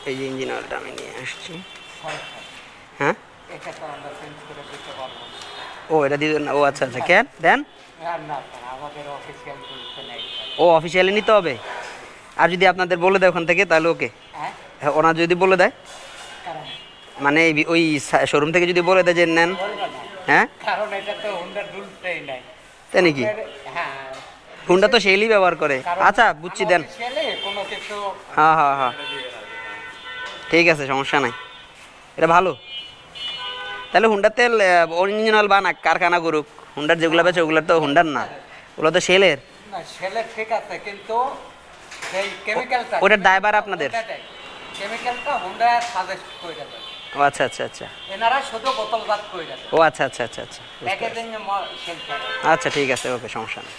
এই যে ইঞ্জিন অয়েলটা আমি নিয়ে আসছি। হয়, হ্যাঁ, এটা তো আমরা চেঞ্জ করে দিতে পারবো না। ও এটা দিয়ে দেন না? ও আচ্ছা আচ্ছা, কেন দেন? আর না স্যার, আমাদের অফিসিয়াল রুলসে নেই স্যার। ও অফিসিয়ালি নিতে হবে। আর যদি আপনাদের বলে দেয় ওখান থেকে তাহলে ওকে। হ্যাঁ, হ্যাঁ, ওনার যদি বলে দেয়, কারণ মানে ওই শোরুম থেকে যদি বলে দেয় যে নেন। বলবে না, হ্যাঁ, কারণ এটা তো হুন্ডার রুলসটাই নাই। তাই নাকি? হ্যাঁ, হুন্ডা তো সেইলি ব্যবহার করে। কারণ আচ্ছা বুঝছি, দেন। unofficially কোনো কিছু হ্যাঁ হ্যাঁ হ্যাঁ, ঠিক আছে, সমস্যা নাই, এটা ভালো। তাহলে হুন্ডার তেল অরিজিনাল বানাক, কারখানা করুক। হুন্ডার যেগুলো বেছে ওগুলো তো হুন্ডার না, ওগুলো তো সেলের। না সেলে ঠিক আছে, কিন্তু সেই কেমিক্যালটা, ওটার দায়ভার আপনাদের। কেমিক্যালটা হুন্ডা সাজেস্ট করে দেয়। ও আচ্ছা আচ্ছা আচ্ছা, এনারা শুধু বোতলজাত করে দেয়, ও আচ্ছা আচ্ছা আচ্ছা আচ্ছা, বুঝতে পারছি। প্যাকেজিং সেল করে। আচ্ছা ঠিক আছে, ওকে, সমস্যা নেই।